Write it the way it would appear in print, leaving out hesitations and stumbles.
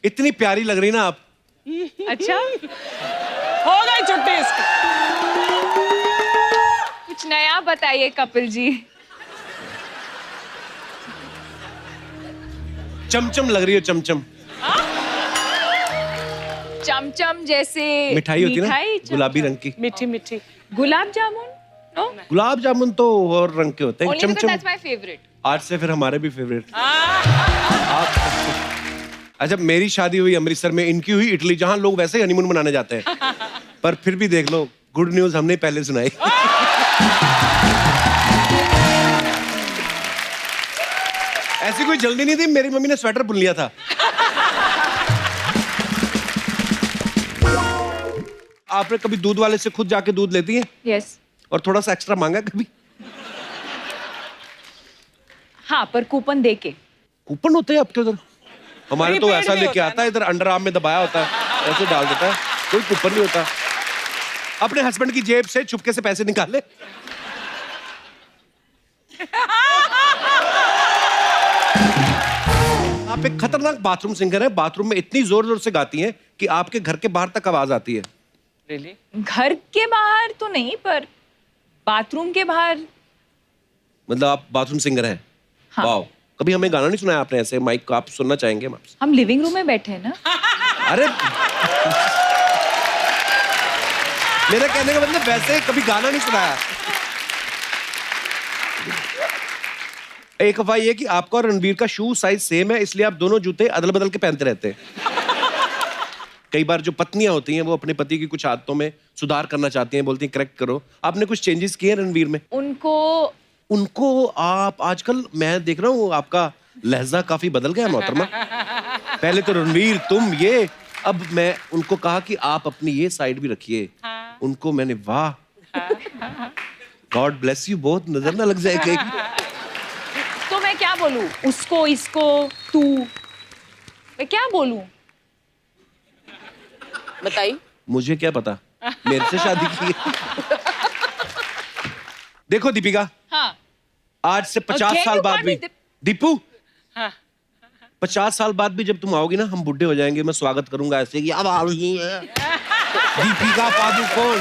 इतनी प्यारी लग रही ना आप। अच्छा, हो गई छुट्टी इसकी। कुछ नया बताइए कपिल जी। चमचम लग रही हो, चमचम। चमचम जैसे मिठाई होती है ना, चमचम। गुलाबी रंग की। मीठी मीठी। गुलाब जामुन? नो, गुलाब जामुन तो और रंग के होते हैं। only because chamcham that's my favorite. आज से फिर हमारे भी फेवरेट। आप अच्छा, मेरी शादी हुई अमृतसर में, इनकी हुई इटली, जहां लोग वैसे ही हनीमून मनाने जाते हैं। पर फिर भी देख लो, गुड न्यूज हमने पहले सुनाई। ऐसी कोई जल्दी नहीं थी, मेरी मम्मी ने स्वेटर बुन लिया था। आपने कभी दूध वाले से खुद जाके दूध लेती हैं? Yes. और थोड़ा सा एक्स्ट्रा मांगा कभी? हाँ, पर कूपन दे के। कूपन होते हैं आपके उधर? हमारे तो Prepaid ऐसा भी लेके होता है आता है, इधर अंडर आर्म में दबाया होता है, ऐसे डाल देता है, कोई कूपन नहीं होता। अपने हस्बैंड की जेब से चुपके से पैसे निकाले। आप एक खतरनाक बाथरूम सिंगर है, बाथरूम में इतनी जोर जोर से गाती हैं कि आपके घर के बाहर तक आवाज आती है। Really? घर के बाहर तो नहीं, पर बाथरूम के बाहर। मतलब आप बाथरूम सिंगर हैं? हाँ। वाओ, कभी हमें गाना नहीं सुनाया आपने ऐसे, माइक को आप सुनना चाहेंगे हम आपसे? हम लिविंग रूम में बैठे हैं ना। अरे मेरे कहने का मतलब वैसे कभी गाना नहीं सुनाया। एक अफवाह ये कि आपका और रणवीर का शू साइज सेम है, इसलिए आप दोनों जूते अदल बदल के पहनते रहते हैं। कई बार जो पत्नियां होती हैं वो अपने पति की कुछ आदतों में सुधार करना चाहती हैं, बोलती हैं करेक्ट करो। आपने कुछ चेंजेस किए हैं रणवीर में? उनको आप आजकल, मैं देख रहा हूँ आपका लहजा काफी बदल गया मोहतरमा। पहले तो रणवीर तुम ये, अब मैं उनको कहा कि आप अपनी ये साइड भी रखिए। उनको मैंने, वाह, गॉड ब्लेस यू, बहुत नजर ना लग जाए कहीं। तो मैं क्या बोलूं उसको, इसको, तू, मैं क्या बोलूं? बताइए। मुझे क्या पता, मेरे से शादी की। देखो दीपिका, हाँ। आज से 50 Can साल you बाद call भी, me दीपू, हाँ। 50 साल बाद भी जब तुम आओगी ना, हम बुढ़े हो जाएंगे, मैं स्वागत करूंगा ऐसे कि अब आ रही है दीपिका पादुकोण।